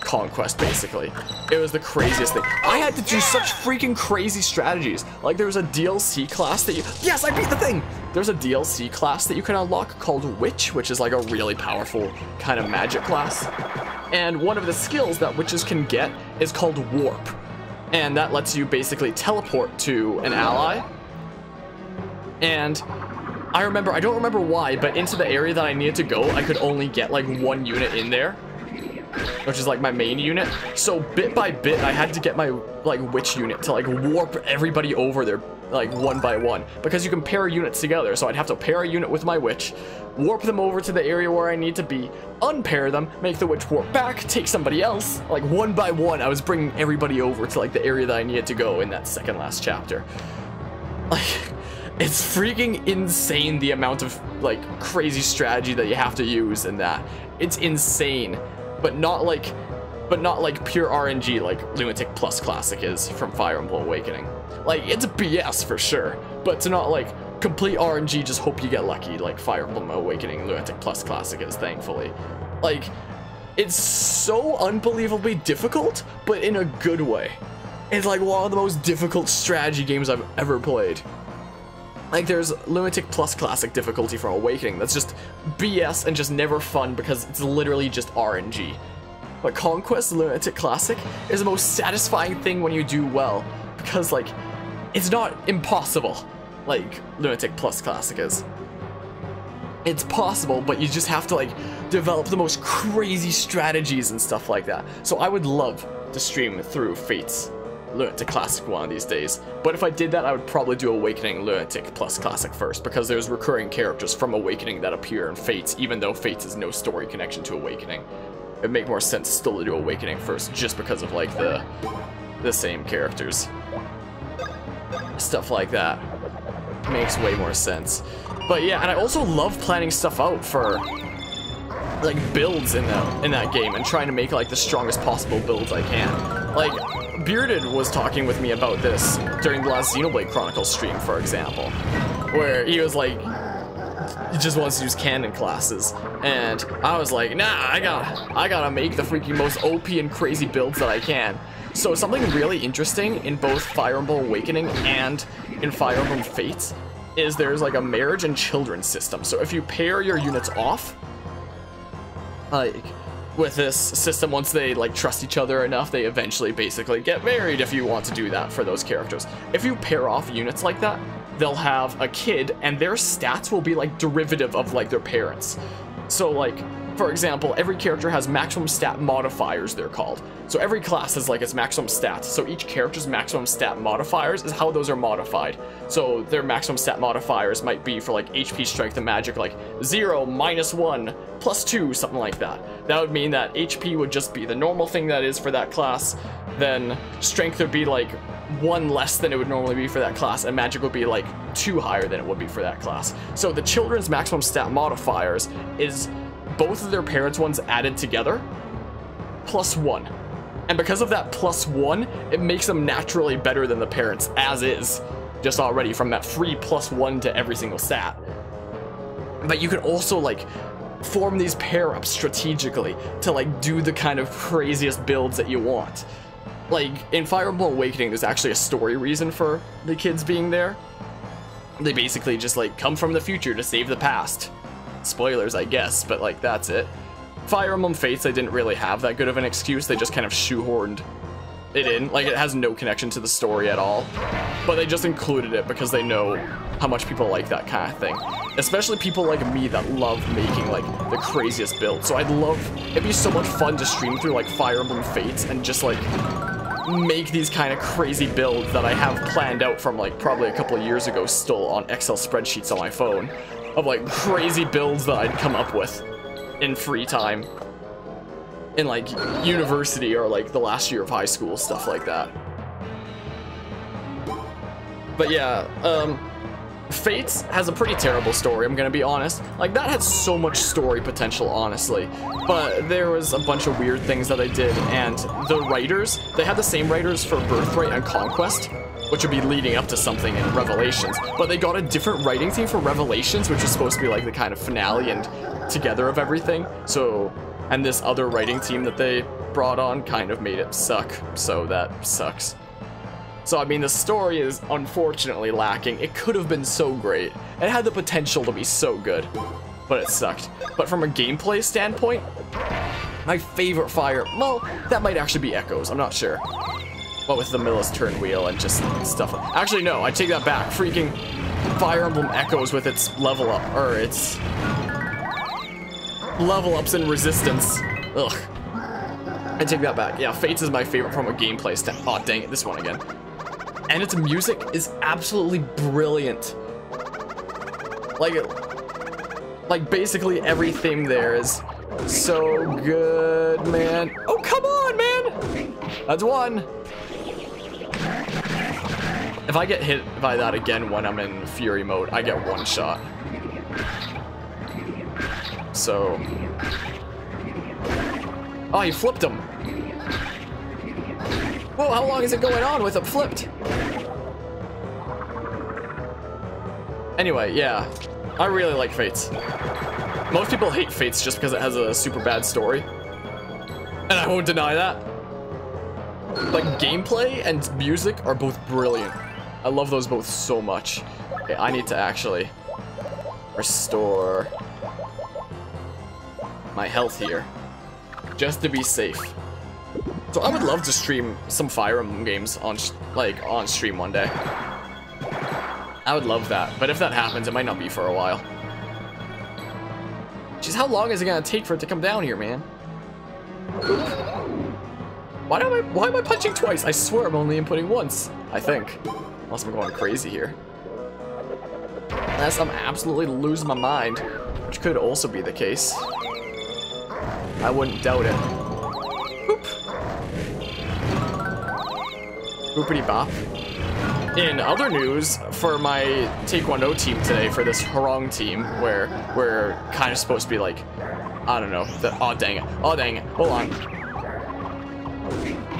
Conquest, basically. It was the craziest thing. I had to do such freaking crazy strategies. Like, there was a DLC class that you... Yes, I beat the thing! There's a DLC class that you can unlock called Witch, which is like a really powerful kind of magic class. And one of the skills that witches can get is called Warp. And that lets you basically teleport to an ally. And I don't remember why, but into the area that I needed to go, I could only get like one unit in there, which is like my main unit. So bit by bit, I had to get my like witch unit to like warp everybody over there like one by one, because you can pair units together. So I'd have to pair a unit with my witch, warp them over to the area where I need to be, unpair them, make the witch warp back, take somebody else, like one by one. I was bringing everybody over to like the area that I needed to go in that second last chapter. Like, it's freaking insane the amount of like crazy strategy that you have to use in that. It's insane, but not like pure RNG like Lunatic Plus Classic is from Fire Emblem Awakening. Like, it's BS for sure, but it's not like complete RNG, just hope you get lucky like Fire Emblem Awakening Lunatic Plus Classic is, thankfully. Like, it's so unbelievably difficult, but in a good way. It's like one of the most difficult strategy games I've ever played. Like, there's Lunatic Plus Classic difficulty from Awakening that's just BS and just never fun because it's literally just RNG. But Conquest Lunatic Classic is the most satisfying thing when you do well, because like, it's not impossible like Lunatic Plus Classic is. It's possible, but you just have to like develop the most crazy strategies and stuff like that. So I would love to stream through Fates Lunatic Classic one of these days, but if I did that, I would probably do Awakening Lunatic Plus Classic first, because there's recurring characters from Awakening that appear in Fates, even though Fates has no story connection to Awakening. It'd make more sense still to do Awakening first, just because of like the same characters. Stuff like that makes way more sense. But yeah, and I also love planning stuff out for like builds in that game and trying to make like the strongest possible builds I can. Like, Bearded was talking with me about this during the last Xenoblade Chronicles stream, for example, where he was like, he just wants to use canon classes, and I was like, nah, I gotta make the freaking most OP and crazy builds that I can. So something really interesting in both Fire Emblem Awakening and in Fire Emblem Fates is there's like a marriage and children system. So if you pair your units off, like with this system, once they like trust each other enough, they eventually basically get married if you want to do that for those characters. If you pair off units like that, they'll have a kid and their stats will be like derivative of like their parents. So like, for example, every character has maximum stat modifiers, they're called. So every class has like its maximum stats. So each character's maximum stat modifiers is how those are modified. So their maximum stat modifiers might be for like HP, strength, and magic, like 0, -1, +2, something like that. That would mean that HP would just be the normal thing that is for that class. Then strength would be like 1 less than it would normally be for that class, and magic would be like 2 higher than it would be for that class. So the children's maximum stat modifiers is both of their parents' ones added together, +1. And because of that +1, it makes them naturally better than the parents as is, just already from that free +1 to every single stat. But you can also like form these pair-ups strategically to like do the kind of craziest builds that you want. Like in Fire Emblem Awakening, there's actually a story reason for the kids being there. They basically just like come from the future to save the past. Spoilers, I guess, but like that's it. Fire Emblem Fates, they didn't really have that good of an excuse. They just kind of shoehorned it in. Like, it has no connection to the story at all, but they just included it because they know how much people like that kind of thing, especially people like me that love making like the craziest builds. So it'd be so much fun to stream through like Fire Emblem Fates and just like make these kind of crazy builds that I have planned out from like probably a couple of years ago, still on Excel spreadsheets on my phone, of like crazy builds that I'd come up with in free time in like university or like the last year of high school, stuff like that. But yeah, Fates has a pretty terrible story, I'm gonna be honest. Like, that had so much story potential, honestly. But there was a bunch of weird things that I did, and the writers, they had the same writers for Birthright and Conquest, which would be leading up to something in Revelations. But they got a different writing team for Revelations, which is supposed to be like the kind of finale and together of everything. So, and this other writing team that they brought on kind of made it suck, so that sucks. So, I mean, the story is unfortunately lacking. It could have been so great. It had the potential to be so good, but it sucked. But from a gameplay standpoint, my favorite fire, well, that might actually be Echoes, I'm not sure. What with the Millis turn wheel and just stuff. Actually, no, I take that back. Freaking Fire Emblem Echoes with its level up, or its level ups in resistance. Ugh. I take that back. Yeah, Fates is my favorite from a gameplay standpoint. Oh, dang it, this one again. And its music is absolutely brilliant. Like basically everything there is so good, man. Oh, come on, man! That's one. If I get hit by that again when I'm in Fury mode, I get one shot. So... Oh, he flipped him. Whoa, how long is it going on with it flipped? Anyway, yeah. I really like Fates. Most people hate Fates just because it has a super bad story. And I won't deny that. Like, gameplay and music are both brilliant. I love those both so much. Okay, I need to actually restore my health here, just to be safe. So I would love to stream some Fire Emblem games on stream one day. I would love that, but if that happens, it might not be for a while. Jeez, how long is it gonna take for it to come down here, man? Why am I punching twice? I swear I'm only inputting once, I think. Unless I'm going crazy here. Unless I'm absolutely losing my mind, which could also be the case. I wouldn't doubt it. Boop. Boopity bop. In other news, for my Taekwondo team today, for this Harong team, where we're kind of supposed to be like, I don't know, oh dang it, hold on.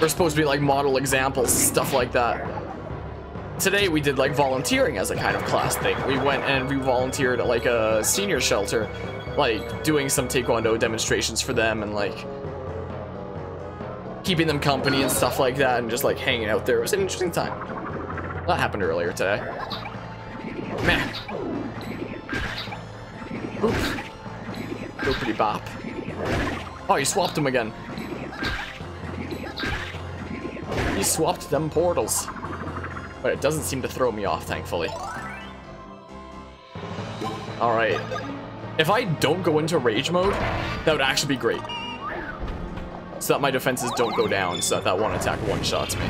We're supposed to be like model examples, stuff like that. Today we did like volunteering as a kind of class thing. We went and we volunteered at like a senior shelter, like doing some Taekwondo demonstrations for them and like keeping them company and stuff like that and just like hanging out there. It was an interesting time. That happened earlier today. Meh. Oop. Boopity bop. Oh, you swapped them again. He swapped them portals. But it doesn't seem to throw me off, thankfully. Alright. If I don't go into rage mode, that would actually be great. So that my defenses don't go down, so that one attack one-shots me.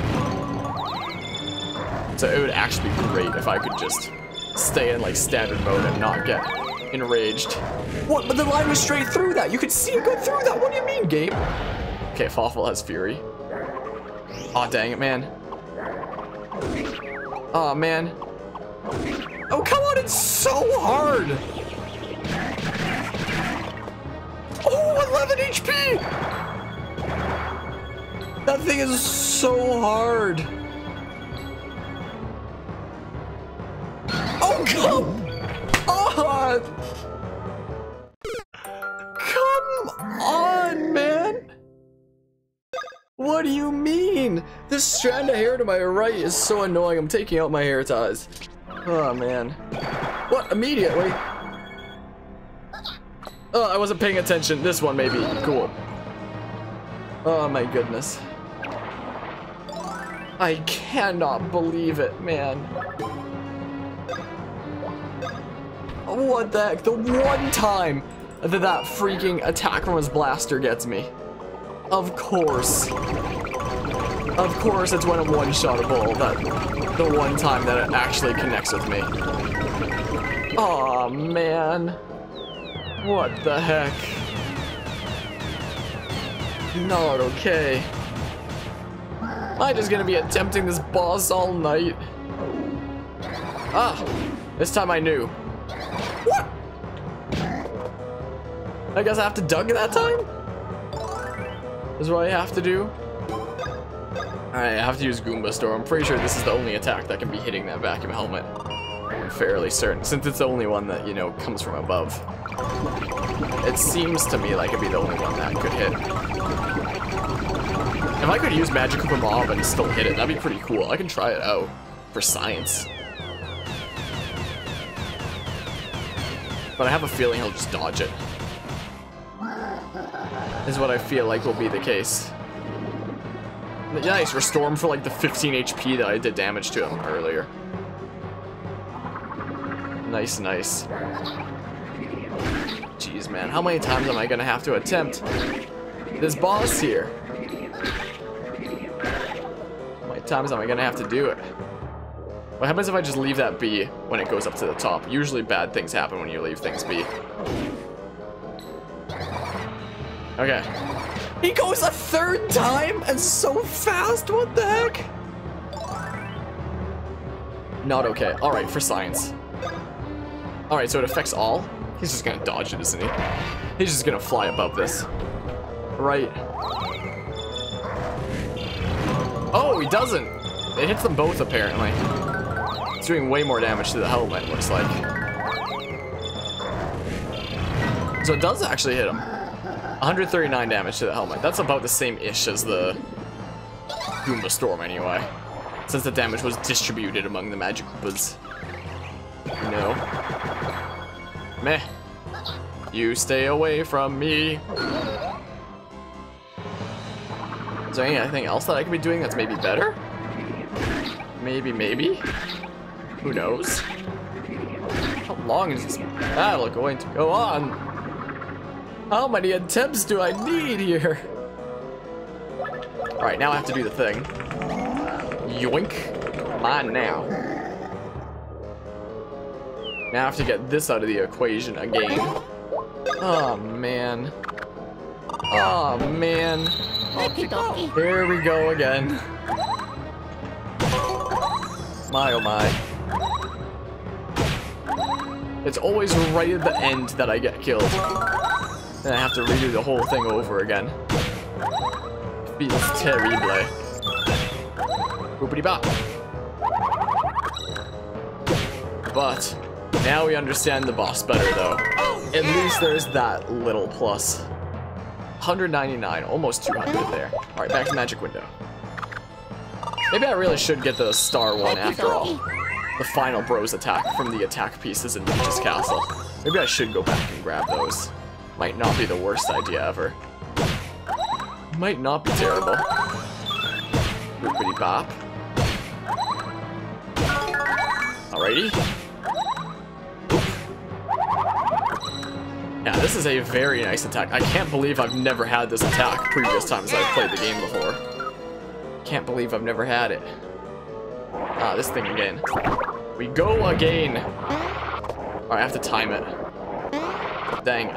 So it would actually be great if I could just stay in like standard mode and not get enraged. What? But the line was straight through that. You could see it go through that. What do you mean, Gabe? Okay, Fawful has Fury. Aw, oh, dang it, man. Oh man. Oh, come on, it's so hard. Oh, 11 HP. That thing is so hard. Oh, come on. Come on, man. What do you mean? This strand of hair to my right is so annoying. I'm taking out my hair ties. Oh, man. What? Immediately? Oh, I wasn't paying attention. This one, maybe. Cool. Oh, my goodness. I cannot believe it, man. What the heck? The one time that freaking attack from his blaster gets me. Of course. Of course it's when I'm one-shottable, that the one time that it actually connects with me. Aw, man. What the heck? Not okay. I'm just gonna be attempting this boss all night. Ah! This time I knew. What? I guess I have to dug that time? Is what I have to do? Alright, I have to use Goomba Storm. I'm pretty sure this is the only attack that can be hitting that vacuum helmet. I'm fairly certain, since it's the only one that, you know, comes from above. It seems to me like it'd be the only one that could hit. If I could use Magic Cooper Mob and still hit it, that'd be pretty cool. I can try it out for science. But I have a feeling he'll just dodge it. Is what I feel like will be the case. Nice, restore him for like the 15 HP that I did damage to him earlier. Nice, nice. Jeez, man, how many times am I gonna have to attempt this boss here? How many times am I gonna have to do it? What happens if I just leave that be when it goes up to the top? Usually bad things happen when you leave things be. Okay. He goes a third time and so fast, what the heck? Not okay. Alright, for science. Alright, so it affects all? He's just gonna dodge it, isn't he? He's just gonna fly above this. Right. Oh, he doesn't! It hits them both, apparently. It's doing way more damage to the helmet, looks like. So it does actually hit him. 139 damage to the helmet. That's about the same-ish as the Goomba Storm, anyway. Since the damage was distributed among the Magic Koopas. No. Meh. You stay away from me. Is there anything else that I could be doing that's maybe better? Maybe. Who knows? How long is this battle going to go on? How many attempts do I need here? Alright, now I have to do the thing. Yoink. Mine now. Now I have to get this out of the equation again. Oh, man. Oh, man. Here we go again. My, oh my. It's always right at the end that I get killed. Then I have to redo the whole thing over again. Feels terrible. Boopity bop. But now we understand the boss better, though. At least there's that little plus. 199, almost 200 there. All right, back to Magic Window. Maybe I really should get the star one after all. The final bros attack from the attack pieces in Peach's Castle. Maybe I should go back and grab those. Might not be the worst idea ever. Might not be terrible. Boopity bop. Alrighty. Oop. Yeah, this is a very nice attack. I can't believe I've never had this attack previous times I've played the game before. Can't believe I've never had it. Ah, this thing again. We go again. Alright, I have to time it. Dang.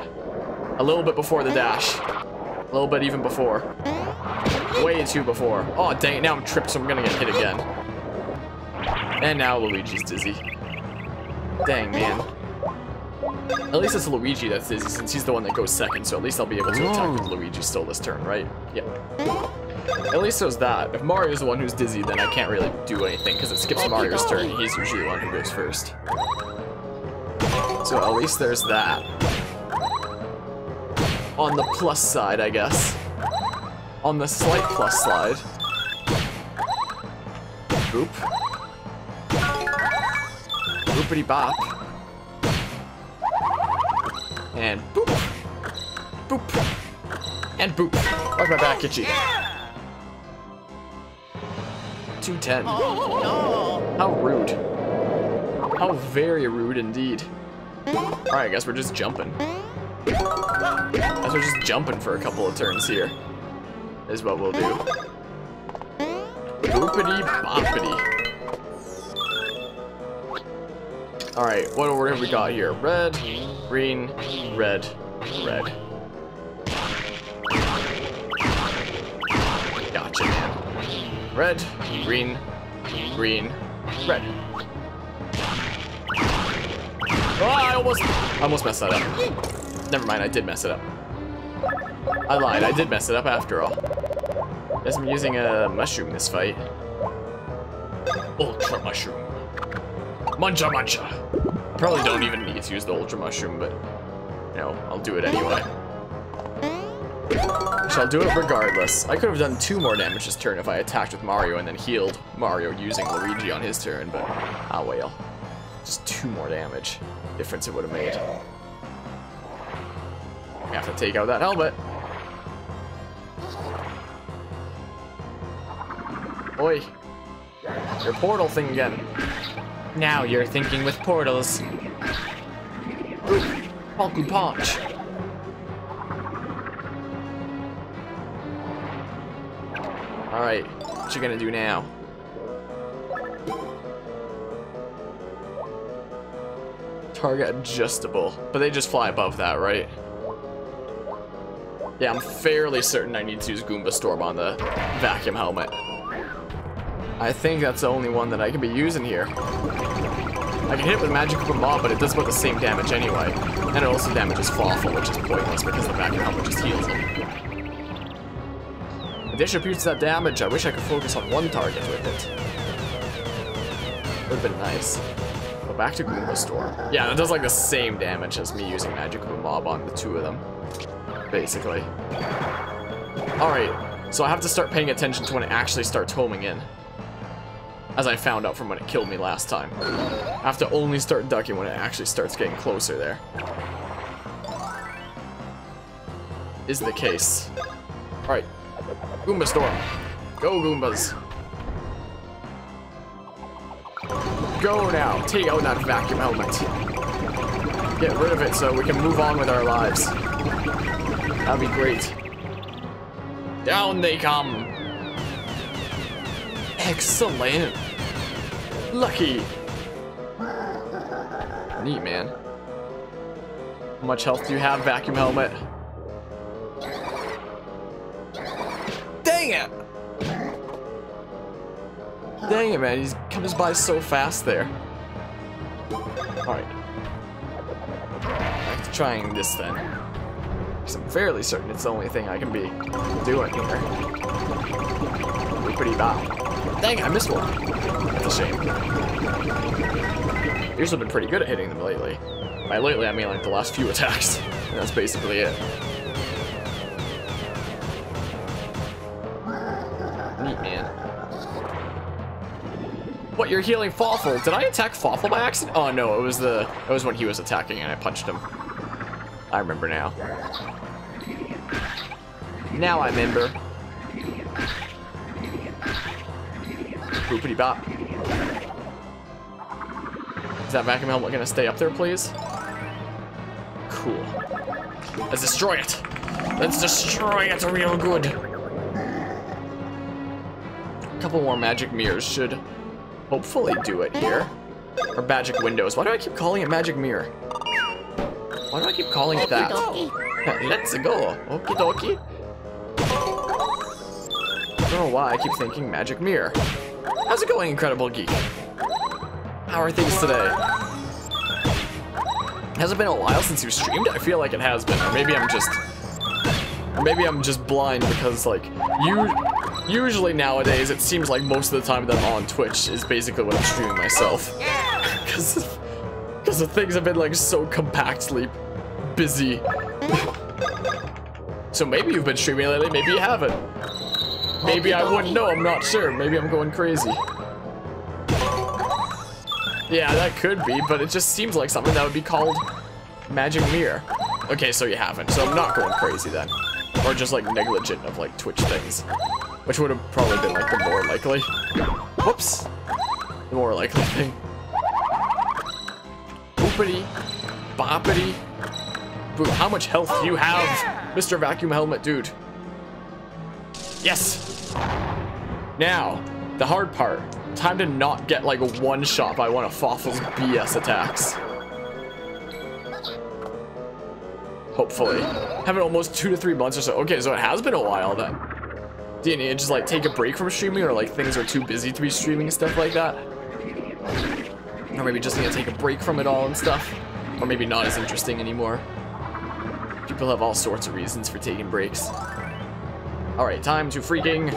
A little bit before the dash. A little bit even before. Way too before. Oh, dang it. Now I'm tripped, so I'm gonna get hit again. And now Luigi's dizzy. Dang, man. At least it's Luigi that's dizzy, since he's the one that goes second, so at least I'll be able to attack with Luigi still this turn, right? Yep. At least there's that. If Mario's the one who's dizzy, then I can't really do anything, because it skips Mario's turn. He's usually the one who goes first. So at least there's that. On the plus side, I guess. On the slight plus side. Boop. Boopity bop. And boop. Boop. And boop. Why's my back itchy? 210. How rude. How very rude indeed. Alright, I guess we're just jumping. I guess we're just jumping for a couple of turns here. Is what we'll do. Boopity boppity. Alright, what order have we got here? Red, green, red, red. Gotcha, man. Red, green, green, red. almost messed that up. Never mind, I did mess it up. I lied, I did mess it up after all. Guess I'm using a mushroom this fight. Ultra mushroom. Muncha muncha. Probably don't even need to use the ultra mushroom, but you know, I'll do it anyway. I'll do it regardless. I could have done 2 more damage this turn if I attacked with Mario and then healed Mario using Luigi on his turn, but ah well. Just 2 more damage. Difference it would have made. I have to take out that helmet. Oi. Your portal thing again. Now you're thinking with portals. Ooh, Honku Punch. Alright, what you gonna do now? Target adjustable, but they just fly above that, right? Yeah, I'm fairly certain I need to use Goomba Storm on the vacuum helmet. I think that's the only one that I can be using here. I can hit it with Magic Koopa Mob, but it does about the same damage anyway. And it also damages Fawful, which is pointless because the vacuum helmet just heals him. It distributes that damage. I wish I could focus on one target with it. Would have been nice. Go back to Goomba Storm. Yeah, that does like the same damage as me using Magic Koopa Mob on the 2 of them. Basically. Alright, so I have to start paying attention to when it actually starts homing in. As I found out from when it killed me last time. I have to only start ducking when it actually starts getting closer there. Is the case. Alright. Goomba Storm. Go Goombas. Go now. Take out that vacuum helmet. Get rid of it so we can move on with our lives. That'd be great. Down they come. Excellent. Lucky. Neat, man. How much health do you have, vacuum helmet? Dang it! Dang it, man. He comes by so fast there. Alright. Back to trying this then. Because I'm fairly certain it's the only thing I can be doing here. Pretty bad. Dang it, I missed one. That's a shame. Yours have been pretty good at hitting them lately. By lately, I mean like the last few attacks. And that's basically it. Neat, man. What, you're healing Fawful? Did I attack Fawful by accident? Oh no, it was when he was attacking and I punched him. I remember now. Now I remember. Boopity bop. Is that vacuum helmet gonna stay up there, please? Cool. Let's destroy it. Let's destroy it real good. A couple more magic mirrors should hopefully do it here. Or magic windows. Why do I keep calling it magic mirror? Why do I keep calling it that? Let's go. Okie dokie. I don't know why I keep thinking magic mirror. How's it going, Incredible Geek? How are things today? Has it been a while since you streamed? I feel like it has been, or maybe I'm just blind because like usually nowadays it seems like most of the time that I'm on Twitch is basically when I'm streaming myself. Because the things have been like so compactly busy. So maybe you've been streaming lately, maybe you haven't. Maybe I wouldn't know, I'm not sure. Maybe I'm going crazy. Yeah, that could be, but it just seems like something that would be called Magic Mirror. Okay, so you haven't, so I'm not going crazy then. Or just like negligent of like Twitch things. Which would have probably been like the more likely. Whoops. The more likely thing. Boopity. Boppity. Boo, how much health do you have, Mr. Vacuum Helmet Dude? Yes! Now, the hard part. Time to not get like a one-shot by one of Fawful's BS attacks. Hopefully. Having almost 2 to 3 months or so. Okay, so it has been a while then. Do you need to just like take a break from streaming, or like things are too busy to be streaming and stuff like that? Or maybe just need to take a break from it all and stuff. Or maybe not as interesting anymore. People have all sorts of reasons for taking breaks. Alright, time to freaking...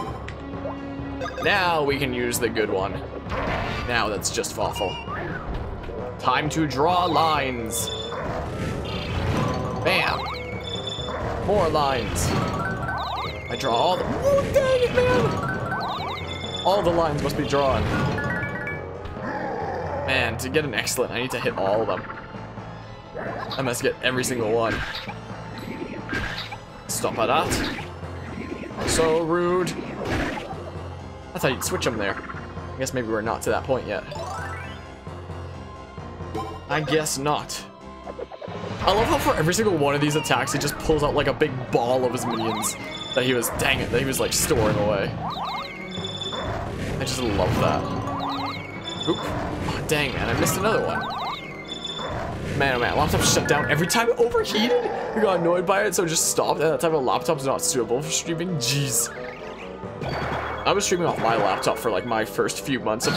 Now we can use the good one. Now that's just awful. Time to draw lines. Bam. More lines. I draw all the... Oh, dang it, man! All the lines must be drawn. Man, to get an excellent, I need to hit all of them. I must get every single one. Stop at that. So rude. I thought you'd switch them there. I guess maybe we're not to that point yet. I guess not. I love how for every single one of these attacks, he just pulls out like a big ball of his minions that he was, dang it, that he was like storing away. I just love that. Oop. Oh, dang, man, I missed another one. Man, oh man, laptop shut down every time it overheated. We got annoyed by it, so it just stopped. And that type of laptop's not suitable for streaming. Jeez. I was streaming off my laptop for like my first few months of...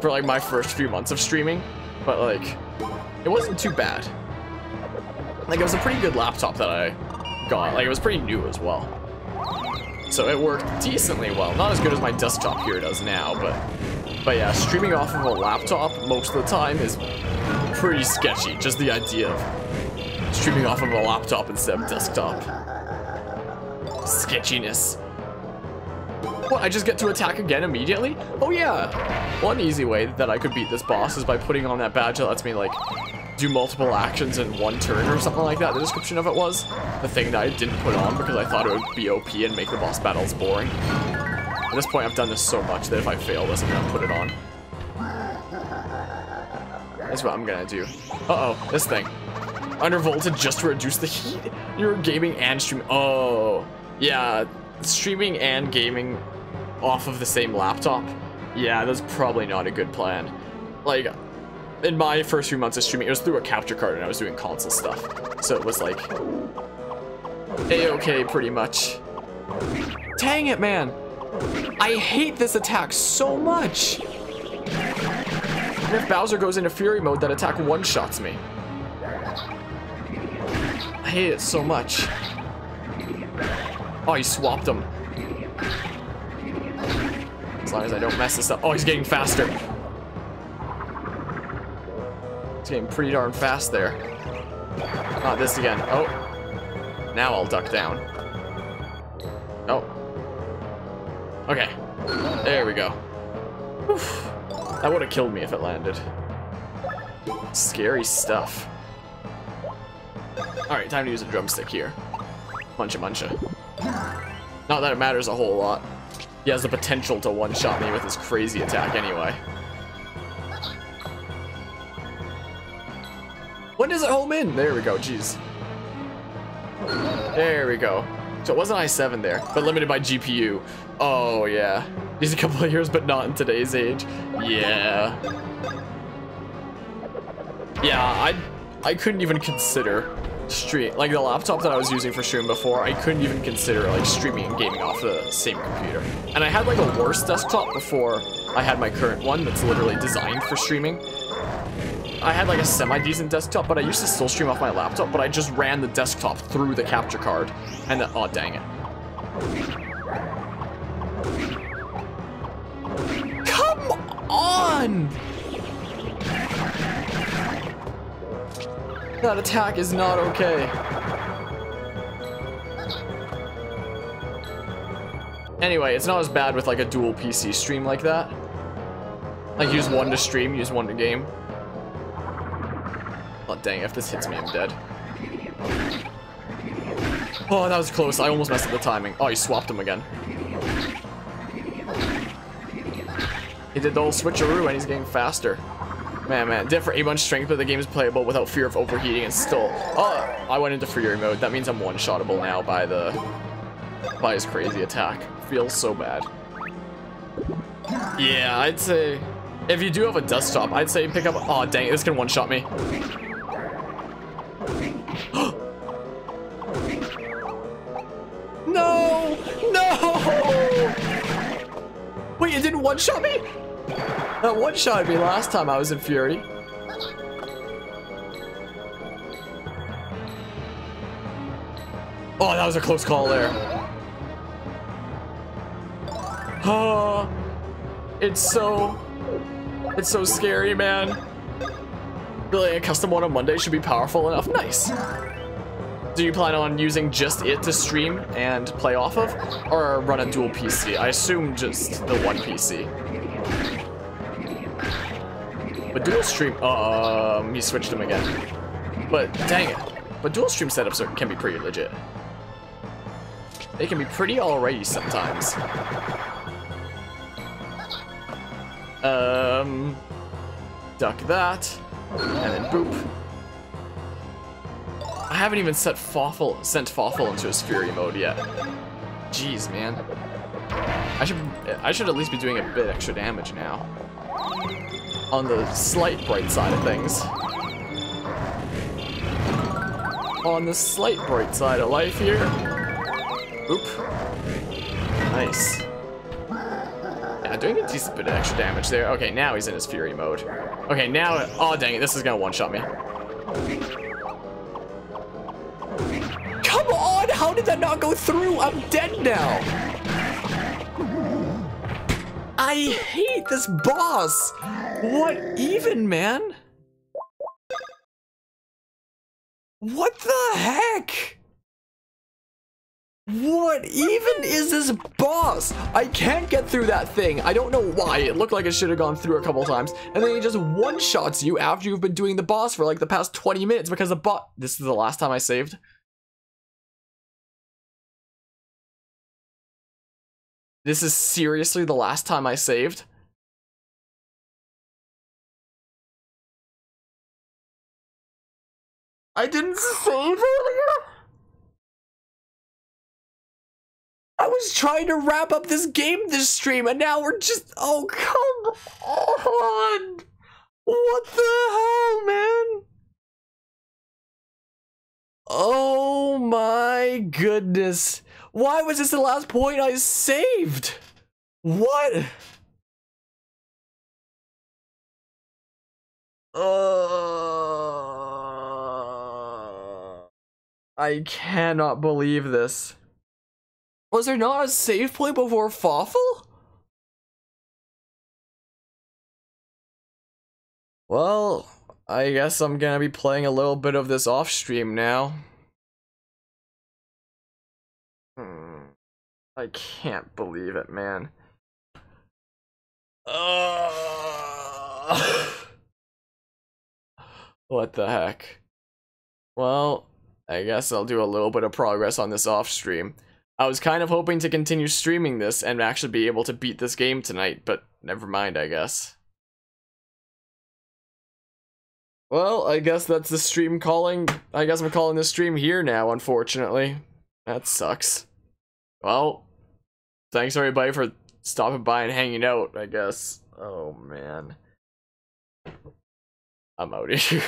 for like my first few months of streaming. But like, it wasn't too bad. Like, it was a pretty good laptop that I got. Like, it was pretty new as well. So it worked decently well. Not as good as my desktop here does now, but yeah, streaming off of a laptop most of the time is pretty sketchy. Just the idea of streaming off of a laptop instead of desktop. Sketchiness. What, I just get to attack again immediately? Oh yeah! One easy way that I could beat this boss is by putting on that badge that lets me, like, do multiple actions in one turn or something like that. The description of it was the thing that I didn't put on because I thought it would be OP and make the boss battles boring. At this point, I've done this so much that if I fail this, I'm gonna put it on. That's what I'm gonna do. Uh-oh, this thing. Under voltage just to reduce the heat? You're gaming and streaming. Oh, yeah. Streaming and gaming off of the same laptop. Yeah, that's probably not a good plan. Like, in my first few months of streaming, it was through a capture card and I was doing console stuff. So it was like, A-okay pretty much. Dang it, man. I hate this attack so much. And if Bowser goes into Fury mode, that attack one-shots me. I hate it so much. Oh, he swapped them. As long as I don't mess this up. Oh, he's getting faster. He's getting pretty darn fast there. Not this again. Oh. Now I'll duck down. Oh. Okay. There we go. Whew. That would have killed me if it landed. Scary stuff. Alright, time to use a drumstick here. Muncha muncha. Not that it matters a whole lot. He has the potential to one-shot me with his crazy attack anyway. When does it home in? There we go, jeez. There we go. So it wasn't i7 there, but limited by GPU. Oh, yeah. These a couple of years, but not in today's age. Yeah. Yeah, I couldn't even consider stream, like the laptop that I was using for streaming before, I couldn't even consider like streaming and gaming off the same computer. And I had like a worse desktop before I had my current one that's literally designed for streaming. I had like a semi-decent desktop, but I used to still stream off my laptop, but I just ran the desktop through the capture card. And then, oh dang it. Come on! That attack is not okay. Anyway, it's not as bad with like a dual PC stream like that. Like use one to stream, use one to game. Oh dang, if this hits me, I'm dead. Oh, that was close. I almost messed up the timing. Oh, he swapped him again. He did the whole switcheroo and he's getting faster. Man, different A1 strength, but the game is playable without fear of overheating and still... Oh, I went into Fury mode. That means I'm one-shottable now by his crazy attack. Feels so bad. Yeah, I'd say... If you do have a desktop, I'd say pick up... Oh, dang it, this can one-shot me. No! No! Wait, it didn't one-shot me? That one-shot me last time I was in Fury. Oh, that was a close call there. Oh, it's so scary, man. Really, a custom one on Monday should be powerful enough. Nice. Do you plan on using just it to stream and play off of, or run a dual PC? I assume just the one PC. But dual stream, he switched him again. But dang it. But dual stream setups can be pretty legit. They can be pretty alrighty sometimes. Duck that, and then boop. I haven't even sent Fawful into his Fury mode yet. Jeez, man. I should at least be doing a bit extra damage now. On the slight bright side of things. On the slight bright side of life here. Oop. Nice. Yeah, doing a decent bit of extra damage there. Okay, now he's in his Fury mode. Okay, now, oh dang it, this is gonna one-shot me. Come on, how did that not go through? I'm dead now. I hate this boss. What even, man? What the heck? What even is this boss? I can't get through that thing. I don't know why. It looked like it should have gone through a couple times. And then he just one-shots you after you've been doing the boss for like the past 20 minutes because the bot... This is the last time I saved. This is seriously the last time I saved. I didn't save earlier? I was trying to wrap up this game this stream and now we're just... Oh, come on! What the hell, man? Oh my goodness. Why was this the last point I saved? What? I cannot believe this. Was there not a save point before Fawful? Well, I guess I'm gonna be playing a little bit of this off stream now. I can't believe it, man. What the heck? Well, I guess I'll do a little bit of progress on this off stream. I was kind of hoping to continue streaming this and actually be able to beat this game tonight, but never mind, I guess. Well, I guess that's the stream calling. I guess I'm calling this stream here now, unfortunately. That sucks. Well, thanks everybody for stopping by and hanging out, I guess. Oh, man. I'm out of here.